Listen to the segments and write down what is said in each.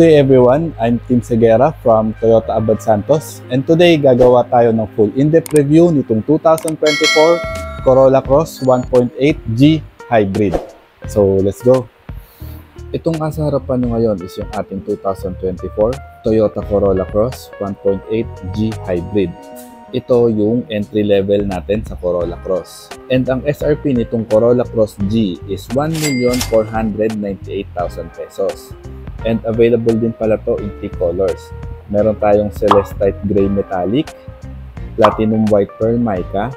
Good day everyone, I'm Tim Segura from Toyota Abad Santos and today gagawa tayo ng full in-depth review nitong 2024 Corolla Cross 1.8G Hybrid. So let's go! Itong nasa harapan nyo ngayon is yung ating 2024 Toyota Corolla Cross 1.8G Hybrid. Ito yung entry level natin sa Corolla Cross. And ang SRP nitong Corolla Cross G is 1,498,000 pesos. And available din pala to in 3 colors. Meron tayong Celestite Gray Metallic, Platinum White Pearl Mica,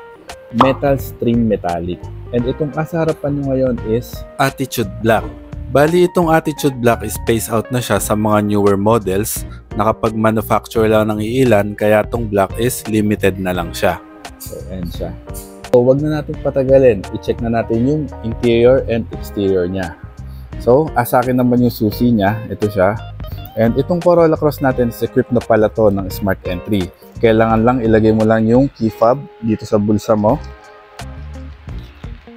Metal Stream Metallic. And itong nasa harapan nyo ngayon is Attitude Black. Bali itong Attitude Black is phase out na siya sa mga newer models na kapag manufacture lang ng iilan, kaya itong black is limited na lang siya. So ayan siya. So wag na natin patagalin, i-check na natin yung interior and exterior niya. So sa akin naman yung susi niya, ito siya. And itong Corolla Cross natin is equipped na pala to ng Smart Entry. Kailangan lang ilagay mo lang yung key fob dito sa bulsa mo.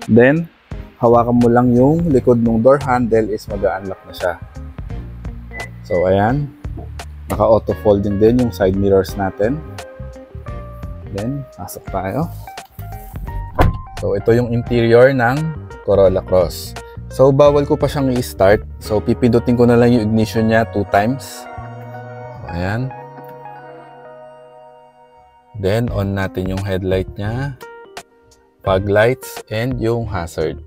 Then hawakan mo lang yung likod ng door handle is mag-unlock na siya. So ayan, naka-auto folding din yung side mirrors natin. Then pasok tayo. So ito yung interior ng Corolla Cross. So bawal ko pa siyang i-start. So pipindutin ko na lang yung ignition niya 2 times. So, ayan. Then on natin yung headlight niya, fog lights, and yung hazard.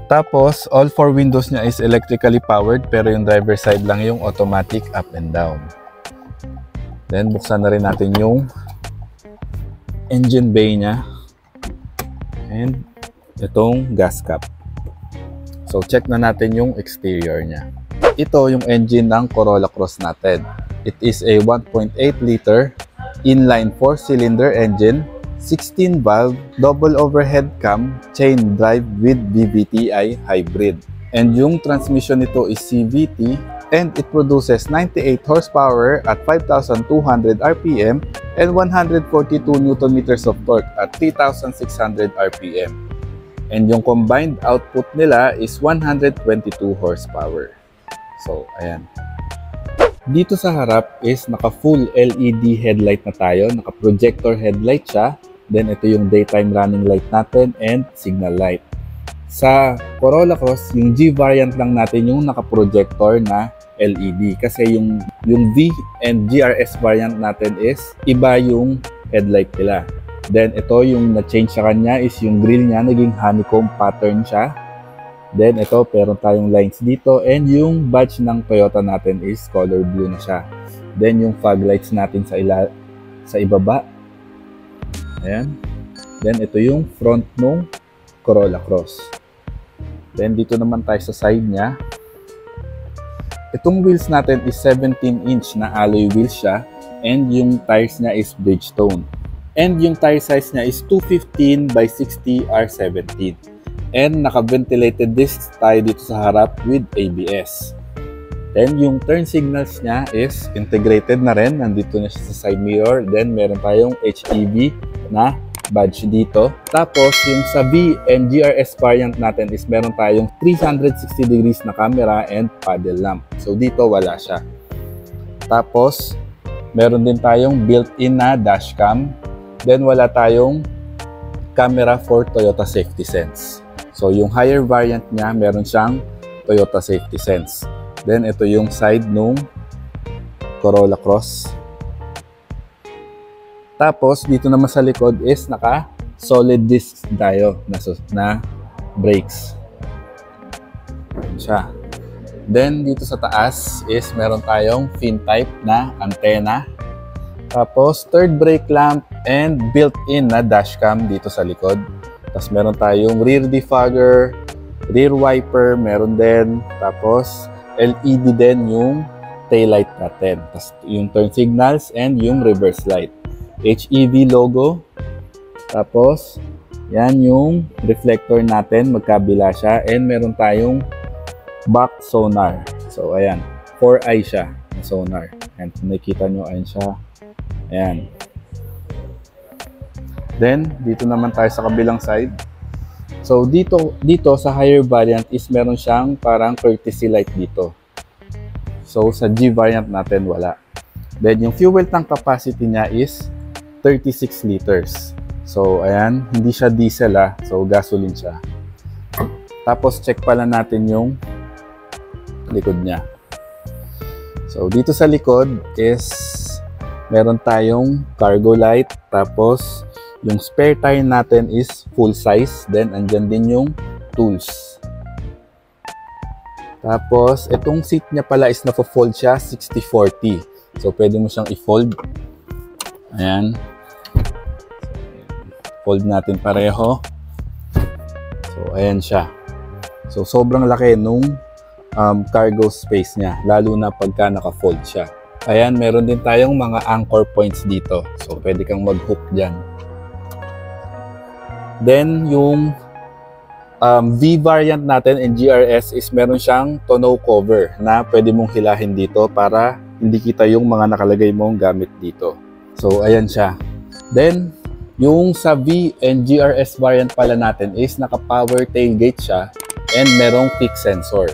Tapos, all 4 windows niya is electrically powered pero yung driver side lang yung automatic up and down. Then, buksan na rin natin yung engine bay niya and itong gas cap. So, check na natin yung exterior niya. Ito yung engine ng Corolla Cross natin. It is a 1.8 liter inline 4-cylinder engine, 16-valve, double overhead cam, chain drive with VVTi hybrid. And yung transmission nito is CVT and it produces 98 horsepower at 5,200 RPM and 142 Nm of torque at 3,600 RPM. And yung combined output nila is 122 horsepower. So, ayan. Dito sa harap is naka full LED headlight na tayo, naka projector headlight siya. Then ito yung daytime running light natin and signal light. Sa Corolla Cross, yung G variant lang natin yung naka-projector na LED. Kasi yung V and GRS variant natin is iba yung headlight nila. Then ito yung na-change sa kanya is yung grill niya, naging honeycomb pattern siya. Then ito, meron tayong lines dito and yung badge ng Toyota natin is color blue na siya. Then yung fog lights natin sa ibaba. Ayan. Then, ito yung front ng Corolla Cross. Then, dito naman tayo sa side niya. Itong wheels natin is 17-inch na alloy wheels siya. And yung tires niya is Bridgestone. And yung tire size niya is 215 by 60 R17. And naka-ventilated discs tayo dito sa harap with ABS. Then, yung turn signals niya is integrated na rin. Nandito na siya sa side mirror. Then, meron tayong HEV na badge dito. Tapos, yung sa V and GRS variant natin is meron tayong 360 degrees na camera and paddle lamp. So, dito wala siya. Tapos, meron din tayong built-in na dashcam. Then, wala tayong camera for Toyota Safety Sense. So, yung higher variant niya, meron siyang Toyota Safety Sense. Then, ito yung side nung Corolla Cross. Tapos, dito naman sa likod is naka-solid discs tayo na brakes. Ayan siya. Then, dito sa taas is meron tayong fin type na antenna. Tapos, third brake lamp and built-in na dashcam dito sa likod. Tapos, meron tayong rear defogger, rear wiper, meron din. Tapos, LED din yung taillight natin. Tapos, yung turn signals and yung reverse light. HEV logo. Tapos, yan yung reflector natin. Magkabila siya. And meron tayong back sonar. So, ayan. 4-eye siya na sonar. And nakikita nyo, ayan siya. Ayan. Then, dito naman tayo sa kabilang side. So, dito sa higher variant is meron siyang parang courtesy light dito. So sa G variant natin wala. Then yung fuel tank capacity niya is 36 liters. So ayan, hindi siya diesel so gasoline siya. Tapos check pala natin yung likod niya. So dito sa likod is meron tayong cargo light, tapos yung spare tire natin is full size, then andyan din yung tools. Tapos itong seat niya pala is na-fold siya 60-40. So pwede mo siyang i-fold. Ayan. Fold natin pareho. So ayan siya. So sobrang laki nung cargo space niya, lalo na pagka naka-fold siya. Ayan, meron din tayong mga anchor points dito. So pwede kang mag-hook dyan. Then yung V variant natin in GRS is meron siyang tonneau cover na pwede mong hilahin dito para hindi kita yung mga nakalagay mong gamit dito. So ayan siya. Then yung sa V and GRS variant pala natin is naka-power tailgate siya and merong kick sensor.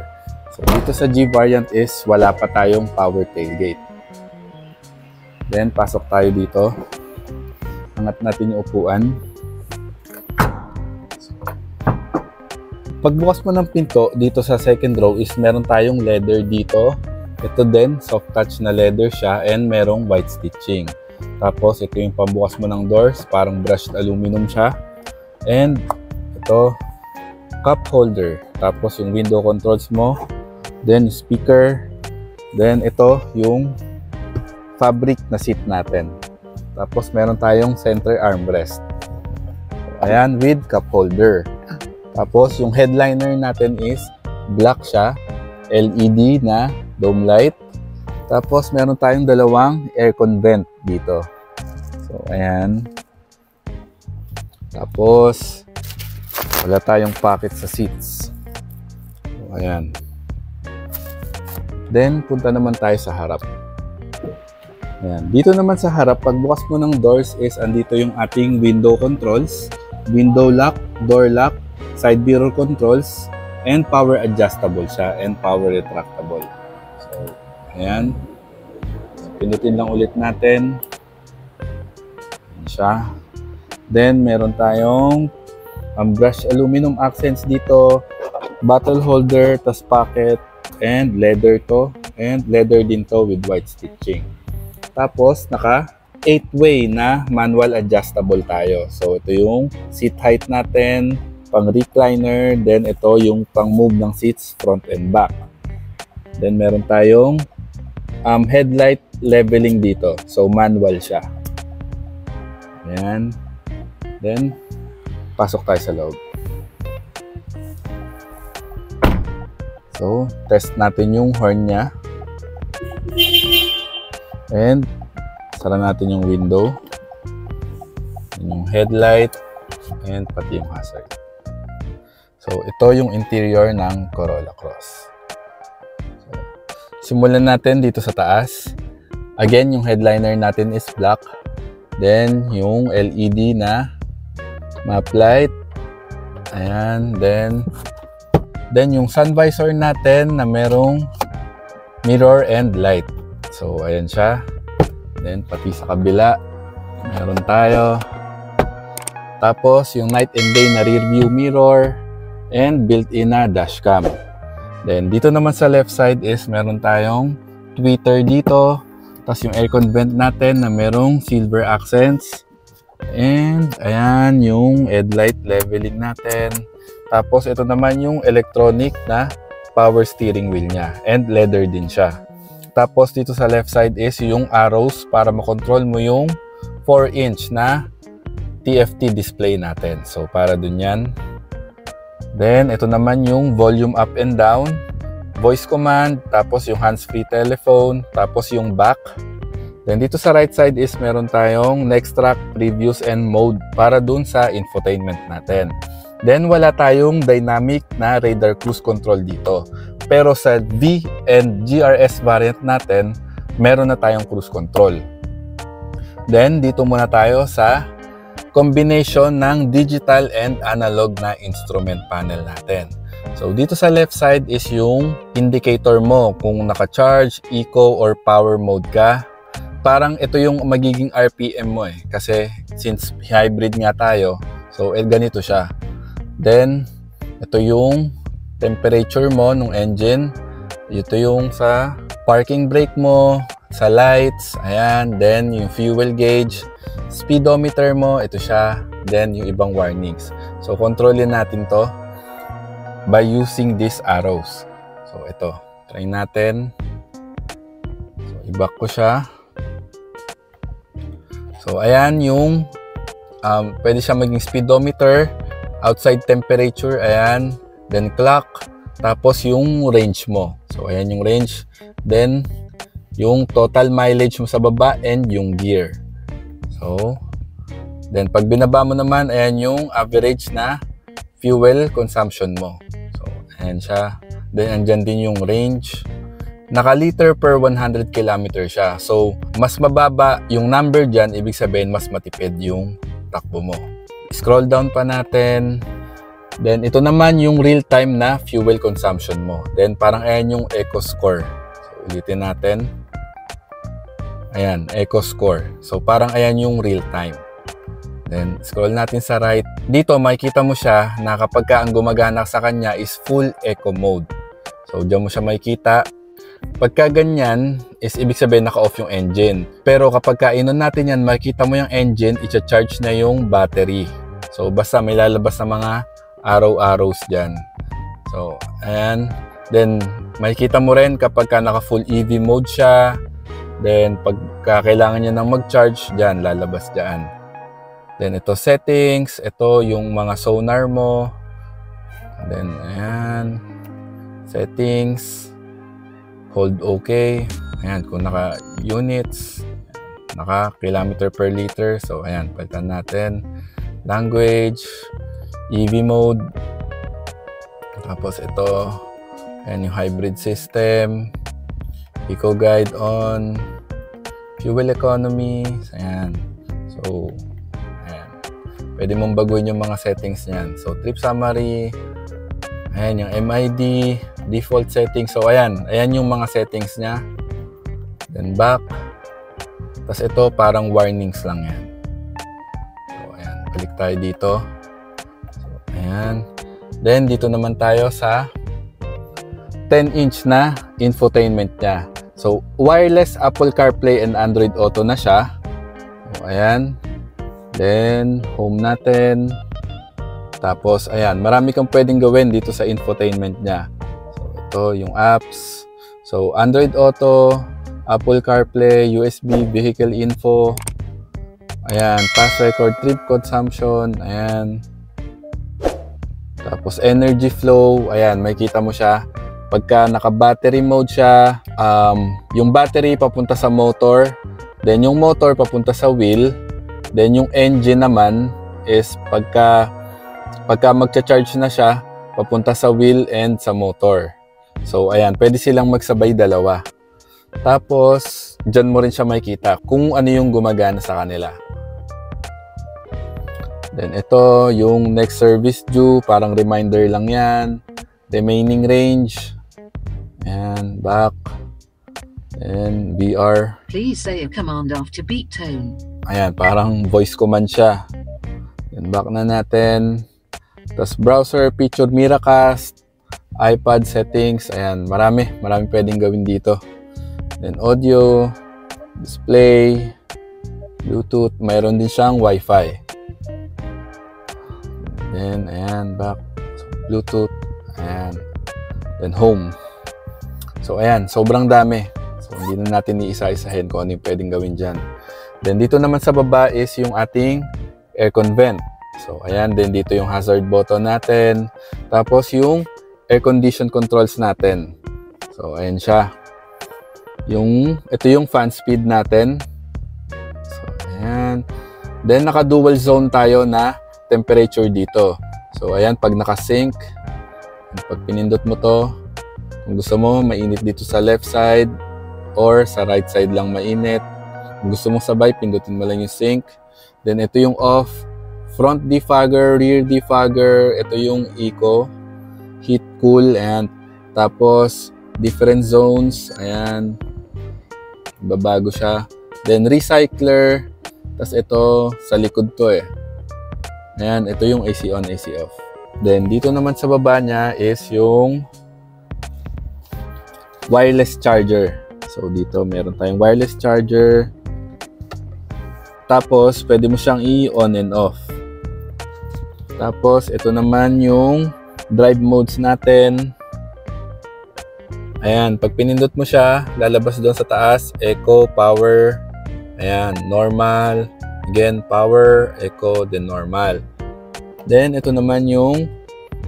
So dito sa G variant is wala pa tayong power tailgate. Then pasok tayo dito. Angat natin yung upuan. Pagbukas mo ng pinto dito sa second row is meron tayong leather dito. Ito din, soft touch na leather siya and merong white stitching. Tapos ito yung pambukas mo ng doors, parang brushed aluminum siya. And ito, cup holder. Tapos yung window controls mo. Then speaker. Then ito yung fabric na seat natin. Tapos meron tayong center armrest. Ayan, with cup holder. Tapos yung headliner natin is black siya, LED na dome light. Tapos meron tayong dalawang aircon vent dito. So ayan. Tapos wala tayong pocket sa seats. So ayan. Then punta naman tayo sa harap. Ayan. Dito naman sa harap, pagbukas mo ng doors is andito yung ating window controls, window lock, door lock, side mirror controls, and power adjustable siya and power retractable. So, ayan. Pinutin lang ulit natin. Ayan siya. Then, meron tayong brushed aluminum accents dito, bottle holder, tas pocket, and leather to. And leather din to with white stitching. Tapos, naka 8-way na manual adjustable tayo. So, ito yung seat height natin, pang recliner, then ito yung pang move ng seats front and back. Then meron tayong headlight leveling dito. So manual siya. Ayan. Then pasok tayo sa loob. So test natin yung horn niya. And sara natin yung window. Yung headlight and pati yung hazard. So, ito yung interior ng Corolla Cross. So, simulan natin dito sa taas. Again, yung headliner natin is black. Then, yung LED na map light. Ayan. Then yung sun visor natin na merong mirror and light. So, ayan siya. Then, pati sa kabila, meron tayo. Tapos, yung night and day na rear view mirror. And built-in na dashcam. Then dito naman sa left side is meron tayong tweeter dito. Tapos yung aircon vent natin na merong silver accents. And ayan yung headlight leveling natin. Tapos ito naman yung electronic na power steering wheel niya. And leather din siya. Tapos dito sa left side is yung arrows para makontrol mo yung 4-inch na TFT display natin. So para dun yan. Then, ito naman yung volume up and down, voice command, tapos yung hands-free telephone, tapos yung back. Then, dito sa right side is meron tayong next track, previews, and mode para dun sa infotainment natin. Then, wala tayong dynamic na radar cruise control dito. Pero sa V and GRS variant natin, meron na tayong cruise control. Then, dito muna tayo sa combination ng digital and analog na instrument panel natin. So, dito sa left side is yung indicator mo kung naka-charge, eco, or power mode ka. Parang ito yung magiging RPM mo kasi since hybrid nga tayo, so ganito siya. Then, ito yung temperature mo ng engine. Ito yung sa parking brake mo, sa lights, ayan. Then, yung fuel gauge, speedometer mo, ito siya. Then, yung ibang warnings. So, kontrolin natin to by using these arrows. So, ito. Try natin. So, i-back ko siya. So, ayan yung pwede siya maging speedometer, outside temperature, ayan. Then, clock. Tapos, yung range mo. So, ayan yung range. Then, yung total mileage mo sa baba and yung gear. So, then, pag binaba mo naman, ayan yung average na fuel consumption mo. So, ayan siya. Then, andyan din yung range. Naka-liter per 100 km siya. So, mas mababa yung number dyan, ibig sabihin, mas matipid yung takbo mo. Scroll down pa natin. Then, ito naman yung real-time na fuel consumption mo. Then, parang ayan yung eco score. So, ulitin natin. Ayan, eco score. So, parang ayan yung real-time. Then, scroll natin sa right. Dito, makikita mo siya na kapag ka ang gumagana sa kanya is full eco mode. So, dyan mo siya makikita. Pagka ganyan, is ibig sabihin naka-off yung engine. Pero kapag kainon natin yan, makikita mo yung engine, i-charge na yung battery. So, basta may lalabas na mga arrows dyan. So, ayan. Then, makikita mo rin kapag ka naka-full EV mode siya. Then, pagka kailangan niya ng mag-charge, dyan, lalabas dyan. Then, ito settings. Ito yung mga sonar mo. Then, ayan. Settings. Hold OK. Ayan, kung naka-units, naka-kilometer per liter. So, ayan, palitan natin. Language, EV mode. Tapos, ito. Ayan, yung hybrid system. Eco guide on. Fuel economy. Ayan. So, ayan. Pwede mong baguhin yung mga settings niyan. So, trip summary. Ayan, yung MID. Default settings. So, ayan. Ayan yung mga settings niya. Then, back. Tapos, ito, parang warnings lang yan. So, ayan. Balik tayo dito. So, ayan. Then, dito naman tayo sa 10-inch na infotainment niya. So, wireless Apple CarPlay and Android Auto na siya. So, ayan. Then, home natin. Tapos, ayan. Marami kang pwedeng gawin dito sa infotainment niya. Ito yung apps. So, Android Auto, Apple CarPlay, USB, Vehicle Info. Ayan, Pass Record, Trip Consumption. Ayan. Tapos, Energy Flow. Ayan, makikita mo siya. Pagka naka-battery mode siya, yung battery papunta sa motor. Then, yung motor papunta sa wheel. Then, yung engine naman is pagka magcha-charge na siya, papunta sa wheel and sa motor. So, ayan, pwede silang magsabay dalawa. Tapos, dyan mo rin siya makikita kung ano yung gumagana sa kanila. Then, ito, yung next service due, parang reminder lang yan. Remaining range. Ayan, back. And VR. Please say a command after beep tone. Ayan, parang voice command siya. Then, back na natin. Tapos, browser, picture, Miracast. iPad settings, ayan, marami pwedeng gawin dito. Then audio, display, Bluetooth, mayroon din siyang Wi-Fi. Then, ayan, back, so, Bluetooth, ayan. Then home. So, ayan, sobrang dami. So, hindi na natin iisa-isahin kung ano yung pwedeng gawin dyan. Then, dito naman sa baba is yung ating aircon vent. So, ayan, then dito yung hazard button natin. Tapos, yung air condition controls natin. So, ayan siya. Ito yung fan speed natin. So, ayan. Then, naka-dual zone tayo na temperature dito. So, ayan, pag naka-sync, pag pinindot mo to, kung gusto mo, mainit dito sa left side or sa right side lang mainit. Kung gusto mo sabay, pindutin mo lang yung sync. Then, ito yung off. Front defogger, rear defogger, ito yung eco. heat, cool, and tapos different zones. Ayan. Babago siya. Then recycler. Tapos ito sa likod to eh. Ayan, ito yung AC on, AC off. Then dito naman sa baba niya is yung wireless charger. So dito meron tayong wireless charger. Tapos pwede mo siyang i-on and off. Tapos ito naman yung drive modes natin. Ayan, pag pinindot mo siya, lalabas doon sa taas, eco, power, ayan, normal, again, power, eco, then normal. Then, ito naman yung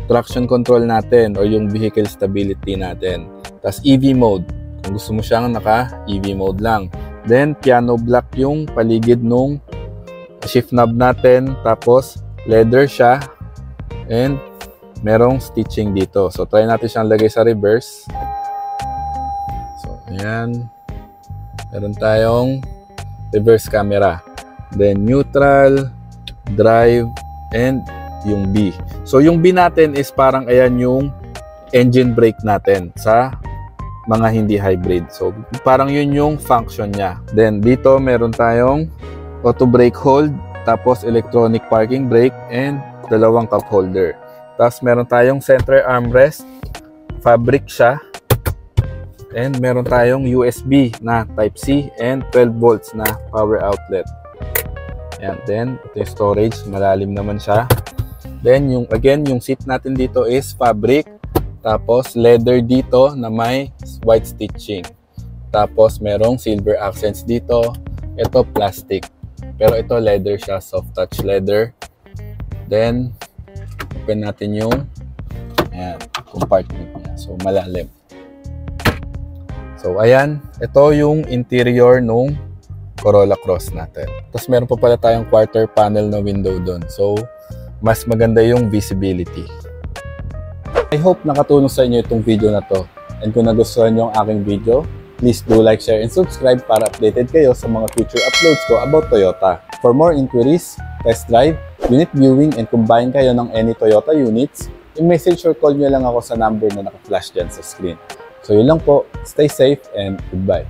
traction control natin or yung vehicle stability natin. Tapos, EV mode. Kung gusto mo siyang naka-EV mode lang. Then, piano block yung paligid nung shift knob natin. Tapos, leather siya. And, merong stitching dito. So, try natin siyang lagay sa reverse. Ayan. Meron tayong reverse camera. Then neutral, drive, and yung B. So yung B natin is parang ayan yung engine brake natin sa mga hindi hybrid. So parang yun yung function niya. Then dito meron tayong auto brake hold, tapos electronic parking brake, and dalawang cup holder. Tapos meron tayong center armrest, fabric siya. And meron tayong USB na Type-C and 12 volts na power outlet. Ayan. Then, ito yung storage. Malalim naman siya. Then, yung seat natin dito is fabric. Tapos, leather dito na may white stitching. Tapos, merong silver accents dito. Ito, plastic. Pero ito, leather siya. Soft touch leather. Then, open natin yung compartment niya. So, malalim. So, ayan. Ito yung interior nung Corolla Cross natin. Tapos, meron pa pala tayong quarter panel na window doon. So, mas maganda yung visibility. I hope nakatulong sa inyo itong video na to. And kung nagustuhan nyo ang aking video, please do like, share, and subscribe para updated kayo sa mga future uploads ko about Toyota. For more inquiries, test drive, unit viewing, and kung buying kayo ng any Toyota units, i-message or call nyo lang ako sa number na naka-flash dyan sa screen. So yun lang po, stay safe and goodbye.